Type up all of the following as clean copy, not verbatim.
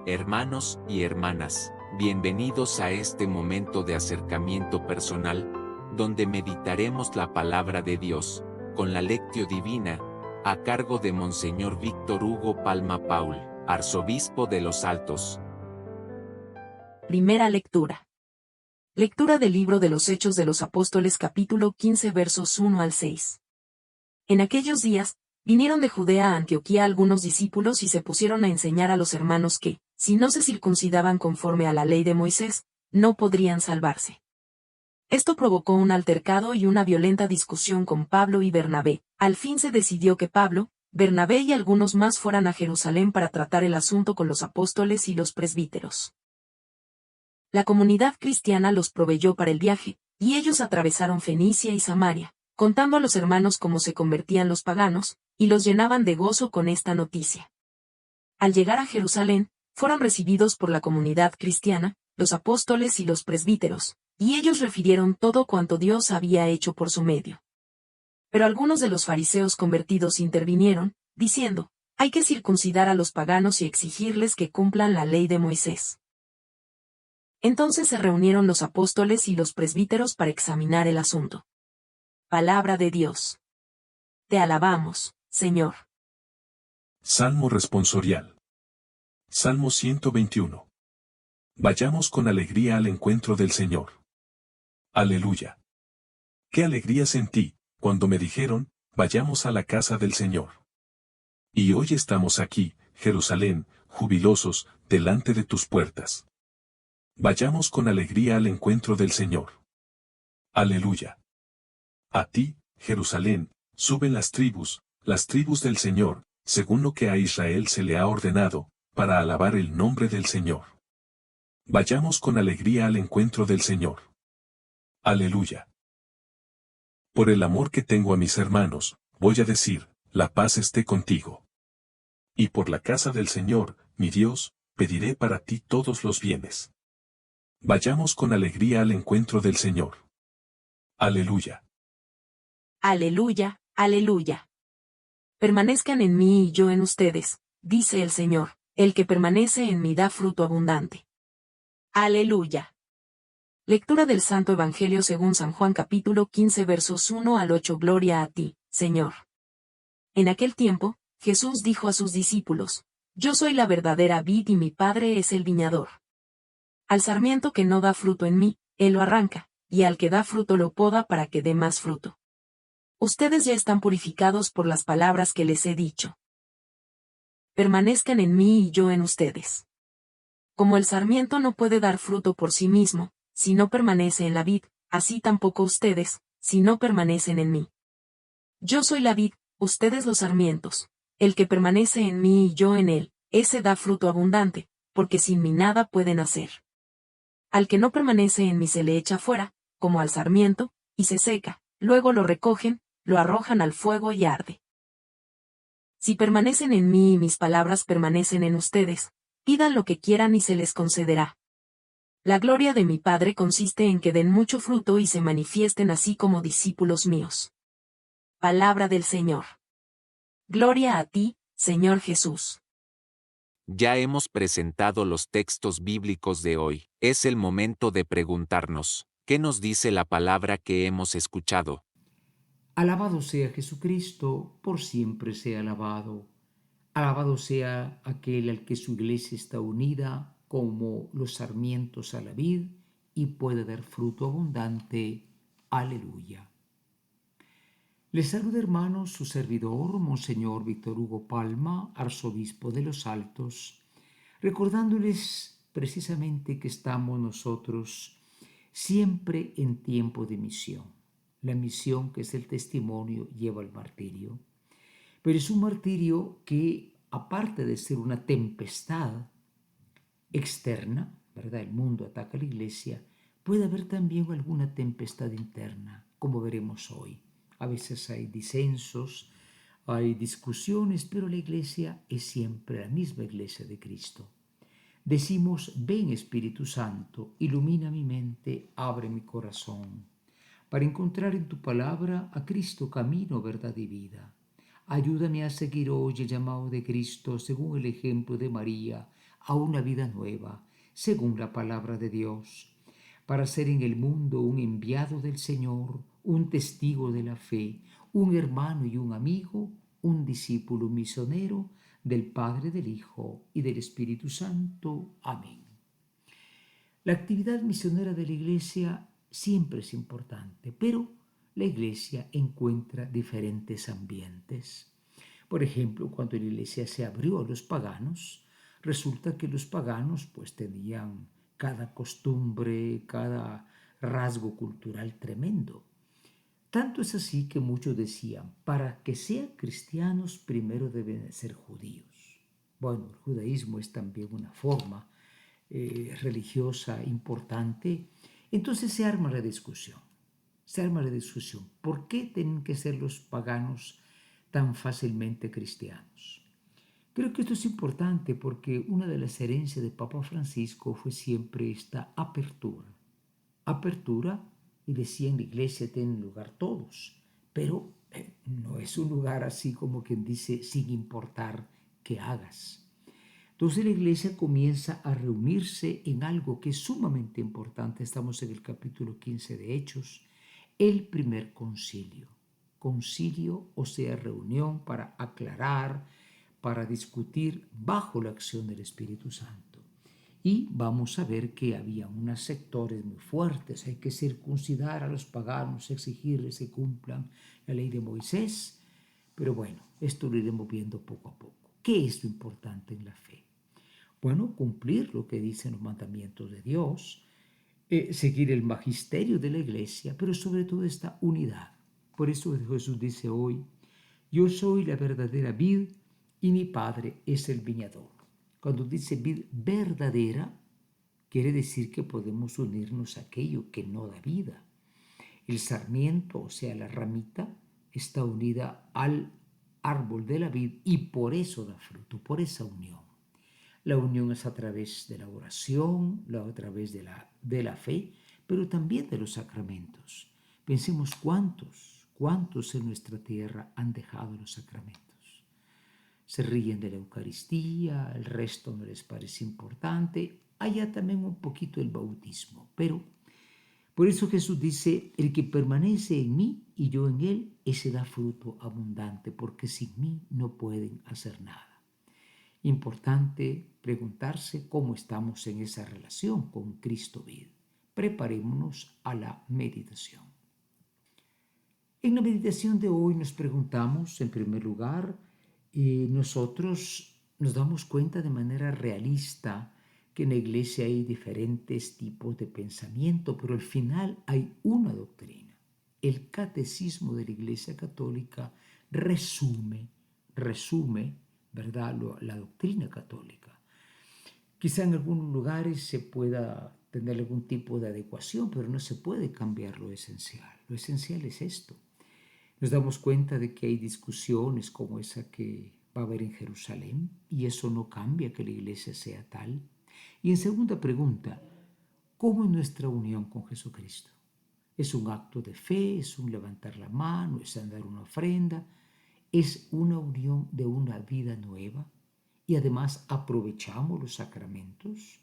Hermanos y hermanas, bienvenidos a este momento de acercamiento personal, donde meditaremos la palabra de Dios, con la Lectio Divina, a cargo de Monseñor Víctor Hugo Palma Paul, Arzobispo de Los Altos. Primera lectura. Lectura del libro de los Hechos de los Apóstoles capítulo 15 versos 1 al 6. En aquellos días, vinieron de Judea a Antioquía algunos discípulos y se pusieron a enseñar a los hermanos que, si no se circuncidaban conforme a la ley de Moisés, no podrían salvarse. Esto provocó un altercado y una violenta discusión con Pablo y Bernabé. Al fin se decidió que Pablo, Bernabé y algunos más fueran a Jerusalén para tratar el asunto con los apóstoles y los presbíteros. La comunidad cristiana los proveyó para el viaje, y ellos atravesaron Fenicia y Samaria, contando a los hermanos cómo se convertían los paganos, y los llenaban de gozo con esta noticia. Al llegar a Jerusalén, fueron recibidos por la comunidad cristiana, los apóstoles y los presbíteros, y ellos refirieron todo cuanto Dios había hecho por su medio. Pero algunos de los fariseos convertidos intervinieron, diciendo, hay que circuncidar a los paganos y exigirles que cumplan la ley de Moisés. Entonces se reunieron los apóstoles y los presbíteros para examinar el asunto. Palabra de Dios. Te alabamos, Señor. Salmo responsorial. Salmo 121. Vayamos con alegría al encuentro del Señor. Aleluya. Qué alegría sentí, cuando me dijeron, vayamos a la casa del Señor. Y hoy estamos aquí, Jerusalén, jubilosos, delante de tus puertas. Vayamos con alegría al encuentro del Señor. Aleluya. A ti, Jerusalén, suben las tribus del Señor, según lo que a Israel se le ha ordenado, para alabar el nombre del Señor. Vayamos con alegría al encuentro del Señor. Aleluya. Por el amor que tengo a mis hermanos, voy a decir, la paz esté contigo. Y por la casa del Señor, mi Dios, pediré para ti todos los bienes. Vayamos con alegría al encuentro del Señor. Aleluya. Aleluya, aleluya. Permanezcan en mí y yo en ustedes, dice el Señor, el que permanece en mí da fruto abundante. Aleluya. Lectura del Santo Evangelio según San Juan capítulo 15 versos 1 al 8. Gloria a ti, Señor. En aquel tiempo, Jesús dijo a sus discípulos, yo soy la verdadera vid y mi Padre es el viñador. Al sarmiento que no da fruto en mí, Él lo arranca, y al que da fruto lo poda para que dé más fruto. Ustedes ya están purificados por las palabras que les he dicho. Permanezcan en mí y yo en ustedes. Como el sarmiento no puede dar fruto por sí mismo, si no permanece en la vid, así tampoco ustedes, si no permanecen en mí. Yo soy la vid, ustedes los sarmientos. El que permanece en mí y yo en él, ese da fruto abundante, porque sin mí nada pueden hacer. Al que no permanece en mí se le echa fuera, como al sarmiento, y se seca, luego lo recogen, lo arrojan al fuego y arde. Si permanecen en mí y mis palabras permanecen en ustedes, pidan lo que quieran y se les concederá. La gloria de mi Padre consiste en que den mucho fruto y se manifiesten así como discípulos míos. Palabra del Señor. Gloria a ti, Señor Jesús. Ya hemos presentado los textos bíblicos de hoy. Es el momento de preguntarnos, ¿qué nos dice la palabra que hemos escuchado? Alabado sea Jesucristo, por siempre sea alabado. Alabado sea aquel al que su iglesia está unida como los sarmientos a la vid y puede dar fruto abundante. Aleluya. Les saluda, hermanos, su servidor, Monseñor Víctor Hugo Palma, arzobispo de Los Altos, recordándoles precisamente que estamos nosotros siempre en tiempo de misión. La misión, que es el testimonio, lleva al martirio. Pero es un martirio que, aparte de ser una tempestad externa, ¿verdad? El mundo ataca a la iglesia, puede haber también alguna tempestad interna, como veremos hoy. A veces hay disensos, hay discusiones, pero la iglesia es siempre la misma iglesia de Cristo. Decimos, ven Espíritu Santo, ilumina mi mente, abre mi corazón, para encontrar en tu palabra a Cristo camino, verdad y vida. Ayúdame a seguir hoy el llamado de Cristo según el ejemplo de María, a una vida nueva, según la palabra de Dios, para ser en el mundo un enviado del Señor, un testigo de la fe, un hermano y un amigo, un discípulo misionero del Padre, del Hijo y del Espíritu Santo. Amén. La actividad misionera de la Iglesia siempre es importante, pero la Iglesia encuentra diferentes ambientes. Por ejemplo, cuando la Iglesia se abrió a los paganos, resulta que los paganos pues tenían cada costumbre, cada rasgo cultural tremendo. Tanto es así que muchos decían, para que sean cristianos primero deben ser judíos. Bueno, el judaísmo es también una forma religiosa importante. Entonces se arma la discusión. Se arma la discusión. ¿Por qué tienen que ser los paganos tan fácilmente cristianos? Creo que esto es importante porque una de las herencias de Papa Francisco fue siempre esta apertura. Apertura, y decía, en la iglesia tienen lugar todos, pero no es un lugar así como quien dice sin importar qué hagas. Entonces la iglesia comienza a reunirse en algo que es sumamente importante. Estamos en el capítulo 15 de Hechos, el primer concilio. Concilio, o sea, reunión para aclarar, para discutir bajo la acción del Espíritu Santo. Y vamos a ver que había unos sectores muy fuertes. Hay que circuncidar a los paganos, exigirles que cumplan la ley de Moisés. Pero bueno, esto lo iremos viendo poco a poco. ¿Qué es lo importante en la fe? Bueno, cumplir lo que dicen los mandamientos de Dios, seguir el magisterio de la iglesia, pero sobre todo esta unidad. Por eso Jesús dice hoy, yo soy la verdadera vid y mi Padre es el viñador. Cuando dice vid verdadera, quiere decir que podemos unirnos a aquello que no da vida. El sarmiento, o sea, la ramita, está unida al árbol de la vid y por eso da fruto, por esa unión. La unión es a través de la oración, a través de la fe, pero también de los sacramentos. Pensemos cuántos en nuestra tierra han dejado los sacramentos. Se ríen de la Eucaristía, el resto no les parece importante. Allá también un poquito el bautismo, pero por eso Jesús dice, el que permanece en mí y yo en él, ese da fruto abundante, porque sin mí no pueden hacer nada. Importante preguntarse cómo estamos en esa relación con Cristo Vid. Preparémonos a la meditación. En la meditación de hoy nos preguntamos, en primer lugar, nosotros nos damos cuenta de manera realista que en la iglesia hay diferentes tipos de pensamiento, pero al final hay una doctrina. El catecismo de la Iglesia Católica resume, ¿verdad?, la doctrina católica. Quizá en algunos lugares se pueda tener algún tipo de adecuación, pero no se puede cambiar lo esencial. Lo esencial es esto. Nos damos cuenta de que hay discusiones como esa que va a haber en Jerusalén y eso no cambia que la iglesia sea tal. Y en segunda pregunta, ¿cómo es nuestra unión con Jesucristo? ¿Es un acto de fe? ¿Es un levantar la mano? ¿Es dar una ofrenda? ¿Es una unión de una vida nueva? Y además aprovechamos los sacramentos.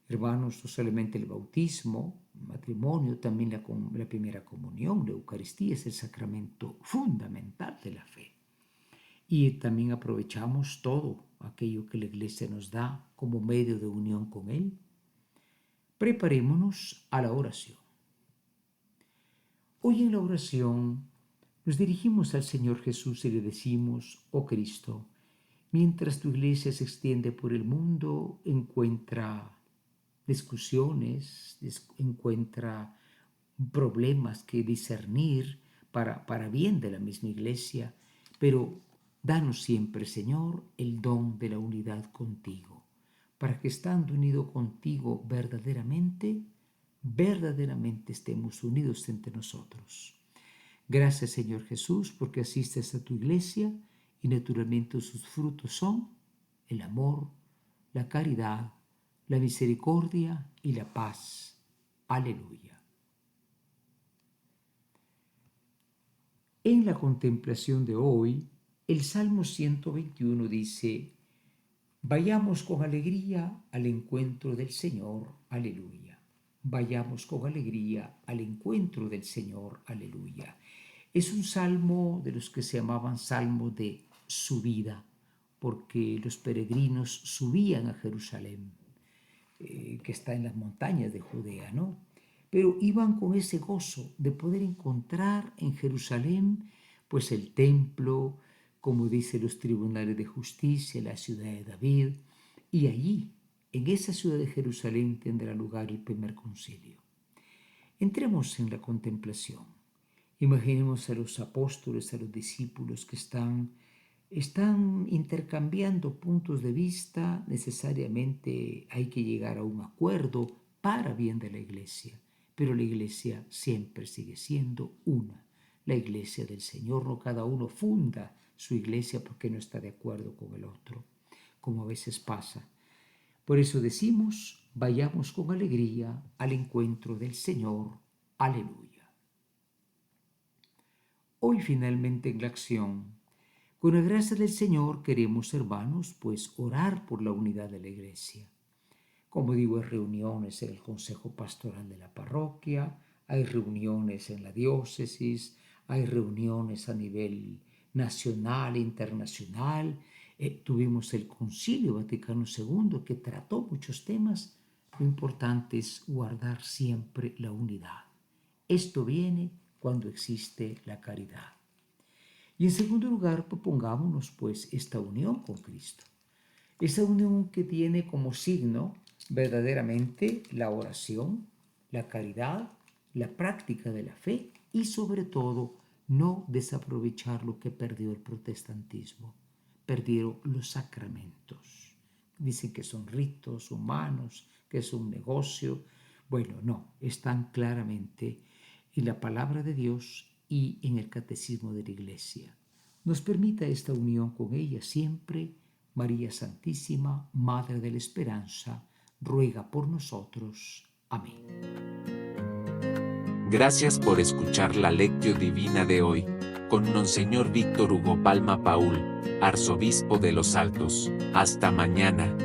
Hermanos, no solamente el bautismo, el matrimonio, también la primera comunión, la Eucaristía es el sacramento fundamental de la fe. Y también aprovechamos todo aquello que la Iglesia nos da como medio de unión con Él. Preparémonos a la oración. Hoy en la oración nos dirigimos al Señor Jesús y le decimos, oh Cristo, mientras tu Iglesia se extiende por el mundo, encuentra discusiones, encuentra problemas que discernir para bien de la misma iglesia, pero danos siempre, Señor, el don de la unidad contigo, para que estando unido contigo verdaderamente estemos unidos entre nosotros. Gracias, Señor Jesús, porque asistes a tu iglesia y naturalmente sus frutos son el amor, la caridad, la misericordia y la paz. Aleluya. En la contemplación de hoy, el Salmo 121 dice, Vayamos con alegría al encuentro del Señor. Aleluya. Vayamos con alegría al encuentro del Señor. Aleluya. Es un salmo de los que se llamaban salmos de subida, porque los peregrinos subían a Jerusalén, que está en las montañas de Judea, ¿no? Pero iban con ese gozo de poder encontrar en Jerusalén, pues el templo, como dicen los tribunales de justicia, la ciudad de David, y allí, en esa ciudad de Jerusalén, tendrá lugar el primer concilio. Entremos en la contemplación. Imaginemos a los apóstoles, a los discípulos que están intercambiando puntos de vista. Necesariamente hay que llegar a un acuerdo para bien de la iglesia, pero la iglesia siempre sigue siendo una. La iglesia del Señor, no cada uno funda su iglesia porque no está de acuerdo con el otro, como a veces pasa. Por eso decimos, vayamos con alegría al encuentro del Señor. Aleluya. Hoy finalmente en la acción, con la gracia del Señor queremos, hermanos, pues orar por la unidad de la iglesia. Como digo, hay reuniones en el Consejo Pastoral de la Parroquia, hay reuniones en la diócesis, hay reuniones a nivel nacional e internacional. Tuvimos el Concilio Vaticano II que trató muchos temas. Lo importante es guardar siempre la unidad. Esto viene cuando existe la caridad. Y en segundo lugar, propongámonos pues esta unión con Cristo. Esa unión que tiene como signo verdaderamente la oración, la caridad, la práctica de la fe y sobre todo no desaprovechar lo que perdió el protestantismo. Perdieron los sacramentos. Dicen que son ritos humanos, que es un negocio. Bueno, no, están claramente en la palabra de Dios y en el catecismo de la Iglesia. Nos permita esta unión con ella siempre. María Santísima, Madre de la Esperanza, ruega por nosotros. Amén. Gracias por escuchar la Lectio Divina de hoy, con Monseñor Víctor Hugo Palma Paul, Arzobispo de Los Altos. Hasta mañana.